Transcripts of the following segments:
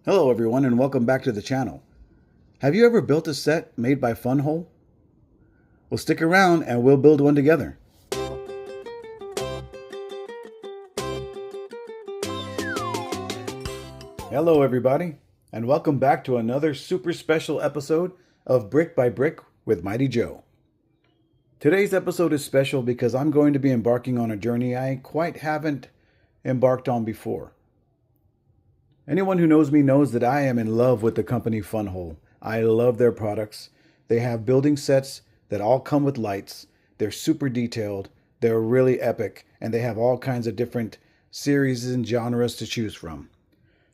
Hello everyone and welcome back to the channel. Have you ever built a set made by Funwhole? Well, stick around and we'll build one together. Hello everybody and welcome back to another super special episode of Brick by Brick with Mighty Joe. Today's episode is special because I'm going to be embarking on a journey I quite haven't embarked on before. Anyone who knows me knows that I am in love with the company Funwhole. I love their products. They have building sets that all come with lights. They're super detailed. They're really epic. And they have all kinds of different series and genres to choose from.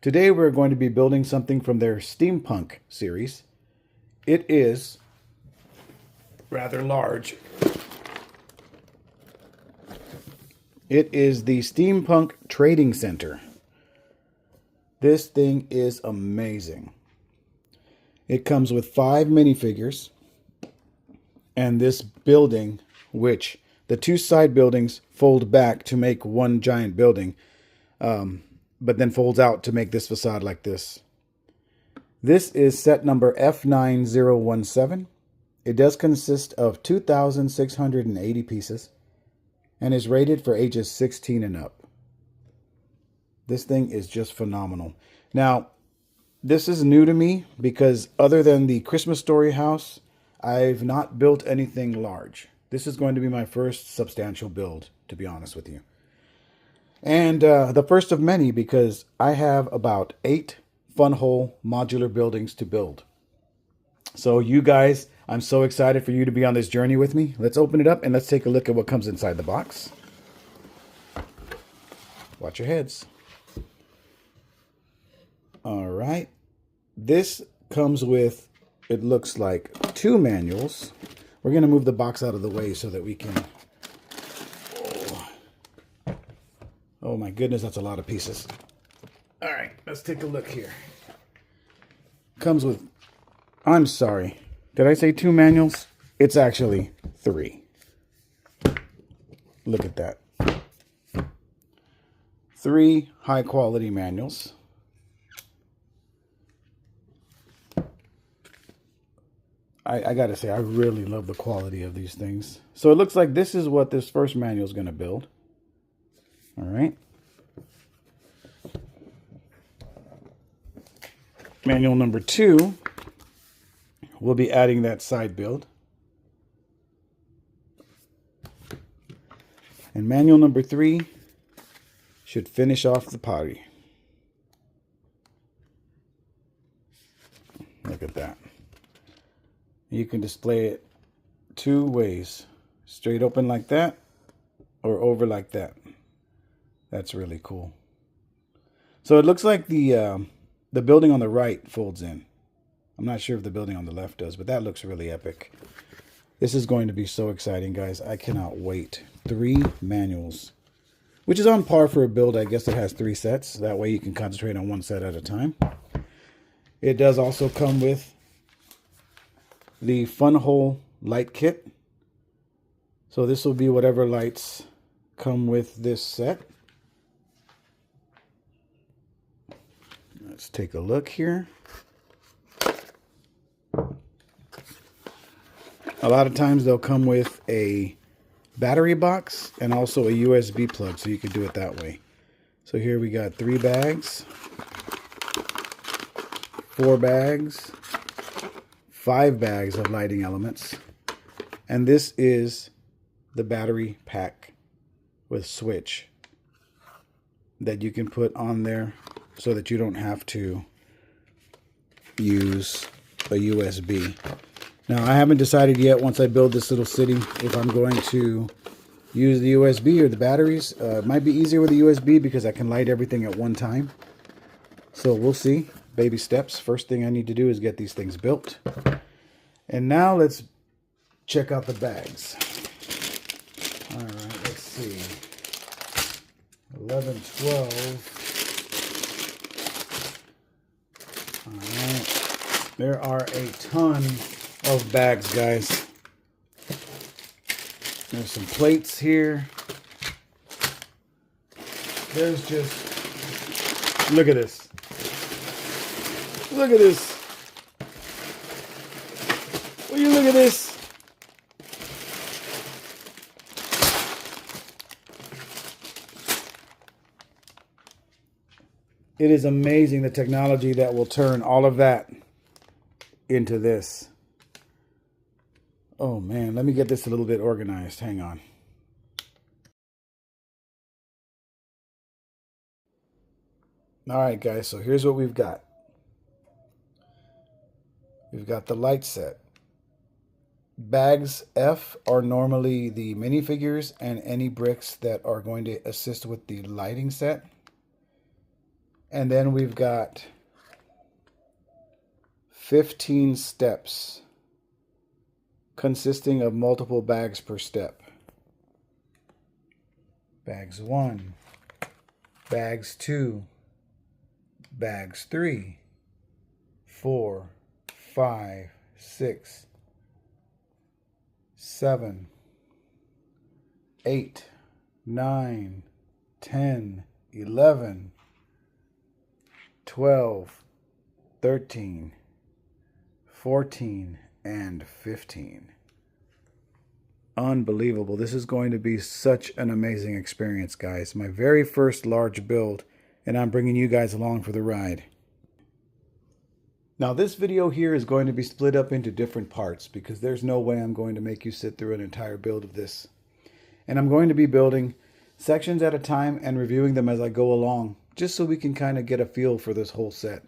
Today we're going to be building something from their Steampunk series. It is rather large. It is the Steampunk Trading Center. This thing is amazing. It comes with 5 minifigures and this building, which the 2 side buildings fold back to make one giant building, but then folds out to make this facade like this. This is set number F9017. It does consist of 2,680 pieces and is rated for ages 16 and up. This thing is just phenomenal. Now, this is new to me because other than the Christmas Story house, I've not built anything large. This is going to be my first substantial build, to be honest with you. And the first of many because I have about 8 Funwhole modular buildings to build. So you guys, I'm so excited for you to be on this journey with me. Let's open it up and let's take a look at what comes inside the box. Watch your heads. All right. This comes with, it looks like 2 manuals. We're going to move the box out of the way so that we can... Oh my goodness, that's a lot of pieces. All right, let's take a look here. Comes with... I'm sorry. Did I say 2 manuals? It's actually 3. Look at that. 3 high quality manuals. I gotta say, I really love the quality of these things. So it looks like this is what this first manual is gonna build. All right. Manual number 2, we'll be adding that side build. And manual number 3 should finish off the party. Look at that. You can display it 2 ways. Straight open like that or over like that. That's really cool. So it looks like the building on the right folds in. I'm not sure if the building on the left does, but that looks really epic. This is going to be so exciting, guys. I cannot wait. 3 manuals, which is on par for a build, I guess, that has 3 sets. That way you can concentrate on 1 set at a time. It does also come with the Funwhole light kit. So this will be whatever lights come with this set. Let's take a look here. A lot of times they'll come with a battery box and also a USB plug, so you can do it that way. So here we got 3 bags, 4 bags, 5 bags of lighting elements, and this is the battery pack with switch that you can put on there so that you don't have to use a USB. Now, I haven't decided yet, once I build this little city, if I'm going to use the USB or the batteries. It might be easier with the USB because I can light everything at one time. So we'll see. Baby steps. First thing I need to do is get these things built. And now let's check out the bags. All right, let's see. 11, 12. All right. There are a ton of bags, guys. There's some plates here. There's just, look at this. Look at this. Will you look at this? It is amazing the technology that will turn all of that into this. Oh man, let me get this a little bit organized. Hang on. All right, guys, so here's what we've got. We've got the light set. Bags F are normally the minifigures and any bricks that are going to assist with the lighting set. And then we've got 15 steps consisting of multiple bags per step. Bags 1, bags 2, bags 3, 4, 5, 6, 7, 8, 9, 10, 11, 12, 13, 14, and 15. Unbelievable. This is going to be such an amazing experience, guys. My very first large build, and I'm bringing you guys along for the ride. Now, this video here is going to be split up into different parts because there's no way I'm going to make you sit through an entire build of this. And I'm going to be building sections at a time and reviewing them as I go along, just so we can kind of get a feel for this whole set.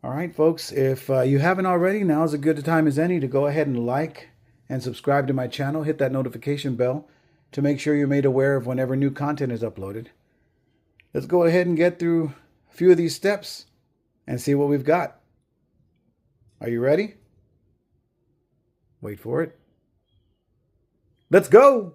All right, folks, if you haven't already, now is as good a time as any to go ahead and like and subscribe to my channel. Hit that notification bell to make sure you're made aware of whenever new content is uploaded. Let's go ahead and get through a few of these steps and see what we've got. Are you ready? Wait for it. Let's go!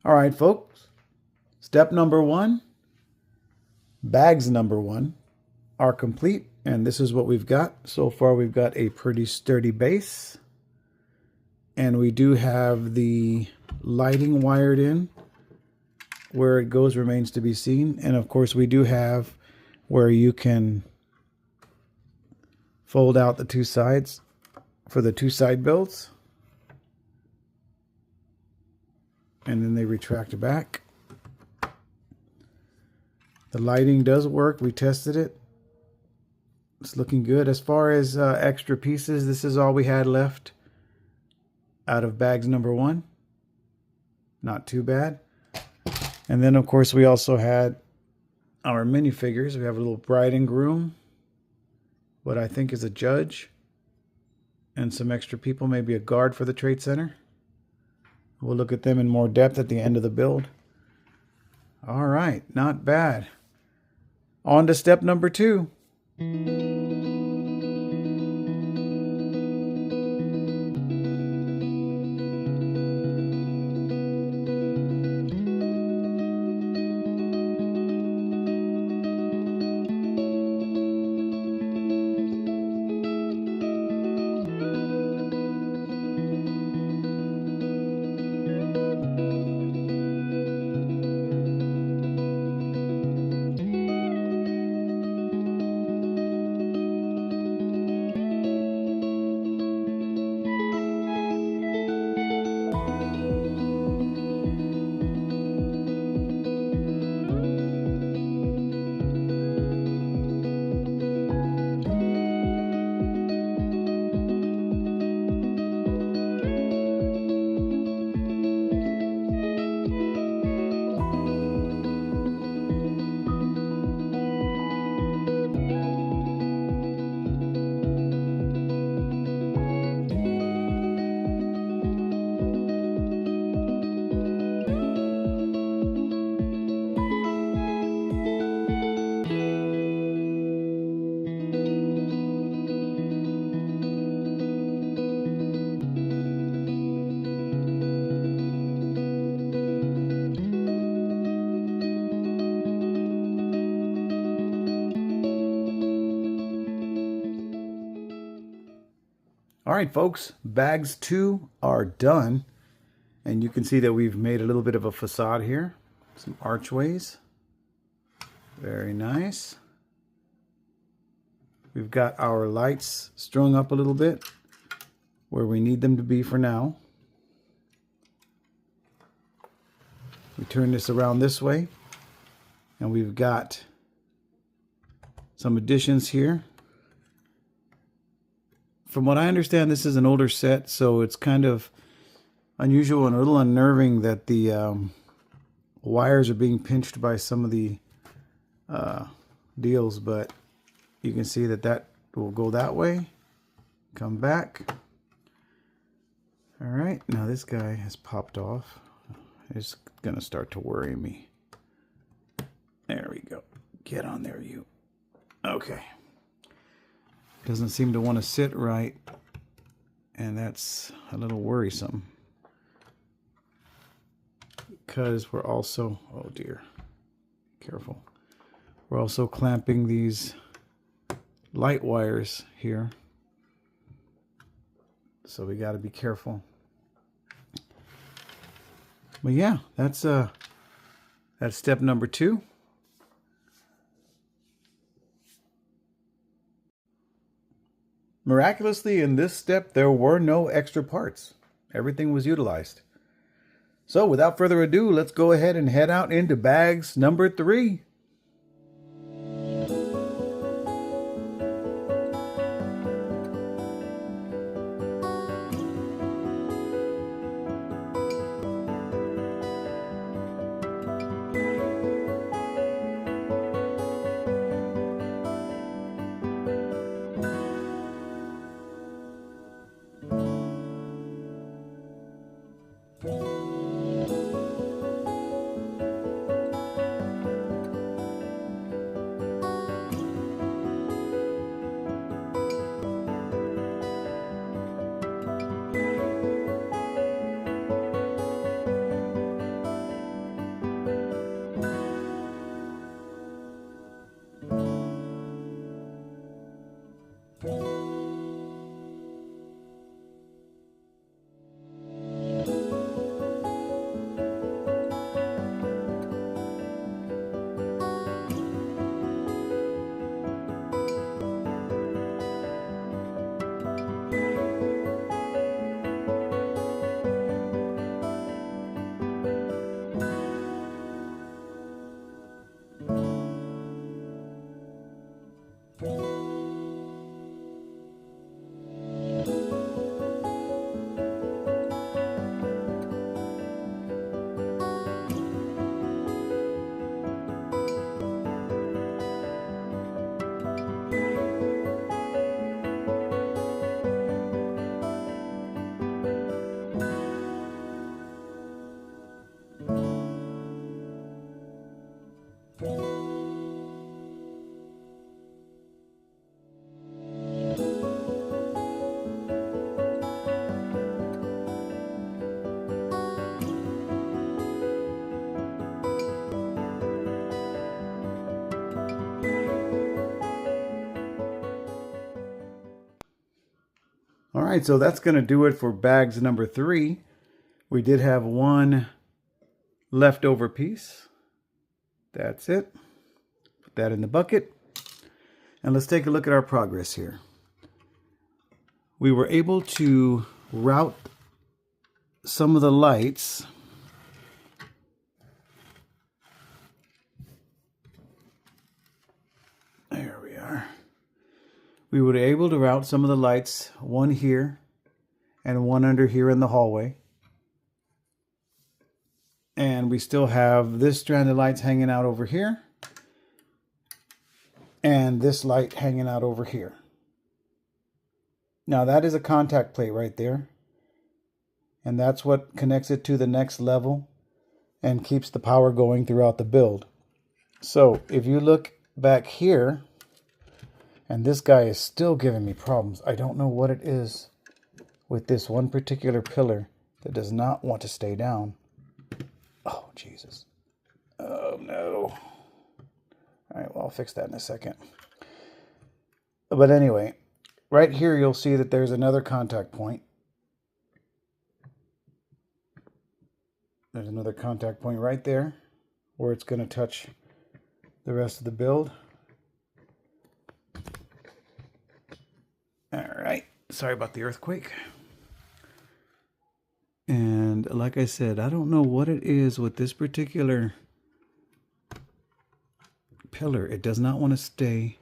All right, folks. Step number 1, bags number 1 are complete, and this is what we've got. So far, we've got a pretty sturdy base, and we do have the lighting wired in. Where it goes remains to be seen, and of course, we do have where you can fold out the two sides for the two side builds. and then they retract back. The lighting does work. We tested it. It's looking good. As far as extra pieces, this is all we had left out of bags number 1. Not too bad. And then, of course, we also had our minifigures. We have a little bride and groom, what I think is a judge, and some extra people, maybe a guard for the Trade Center. We'll look at them in more depth at the end of the build. All right, not bad. On to step number 2. All right, folks, bags 2 are done. And you can see that we've made a little bit of a facade here. Some archways. Very nice. We've got our lights strung up a little bit where we need them to be for now. We turn this around this way, and we've got some additions here. From what I understand, this is an older set, so it's kind of unusual and a little unnerving that the wires are being pinched by some of the deals, but you can see that that will go that way, come back. All right, now this guy has popped off. It's gonna start to worry me. There we go. Get on there, you. Okay. Doesn't seem to want to sit right, and that's a little worrisome because we're also, oh dear, careful. We're also clamping these light wires here, so we got to be careful. But yeah, that's step number 2. Miraculously, in this step, there were no extra parts. Everything was utilized. So without further ado, let's go ahead and head out into bags number 3. right, so that's going to do it for bags number 3. We did have one leftover piece. That's it. Put that in the bucket. And let's take a look at our progress here. We were able to route some of the lights there we are. We were able to route some of the lights, one here and one under here in the hallway. And we still have this strand of lights hanging out over here and this light hanging out over here. Now that is a contact plate right there. And that's what connects it to the next level and keeps the power going throughout the build. So if you look back here, and this guy is still giving me problems. I don't know what it is with this one particular pillar that does not want to stay down. Oh, Jesus. Oh, no. All right, well, I'll fix that in a second. But anyway, right here you'll see that there's another contact point. There's another contact point right there where it's going to touch the rest of the build. All right, sorry about the earthquake. And like I said, I don't know what it is with this particular pillar. It does not want to stay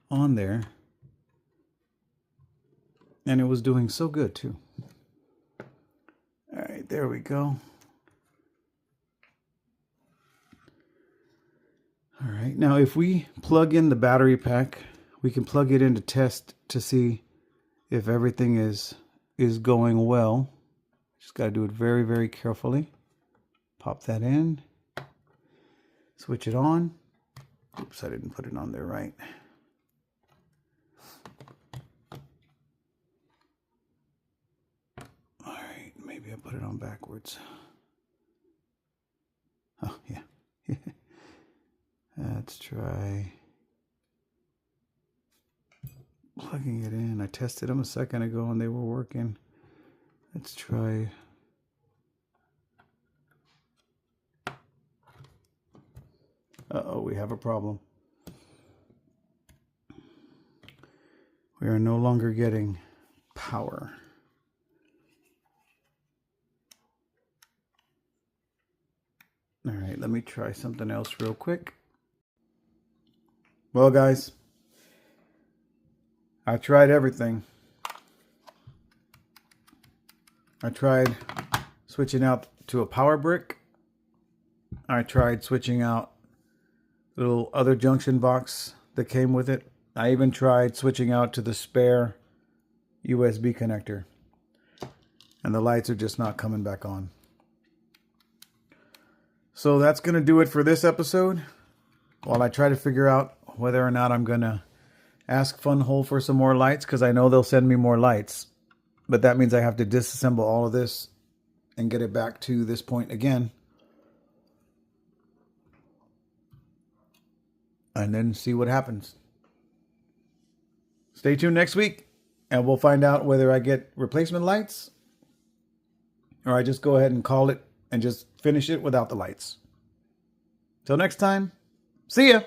on there. And it was doing so good too. All right, there we go. All right, now if we plug in the battery pack, we can plug it in to test to see if everything is going well. Just got to do it very, very carefully. Pop that in. Switch it on. Oops, I didn't put it on there right. All right, maybe I put it on backwards. Oh, yeah. Let's try plugging it in. I tested them a second ago and they were working. Let's try. Uh-oh, we have a problem. We are no longer getting power. All right, let me try something else real quick. Well, guys, I tried everything. I tried switching out to a power brick. I tried switching out the little other junction box that came with it. I even tried switching out to the spare USB connector. And the lights are just not coming back on. So that's going to do it for this episode. While I try to figure out whether or not I'm going to ask Funwhole for some more lights, because I know they'll send me more lights. But that means I have to disassemble all of this and get it back to this point again. And then see what happens. Stay tuned next week and we'll find out whether I get replacement lights or I just go ahead and call it and just finish it without the lights. Till next time, see ya!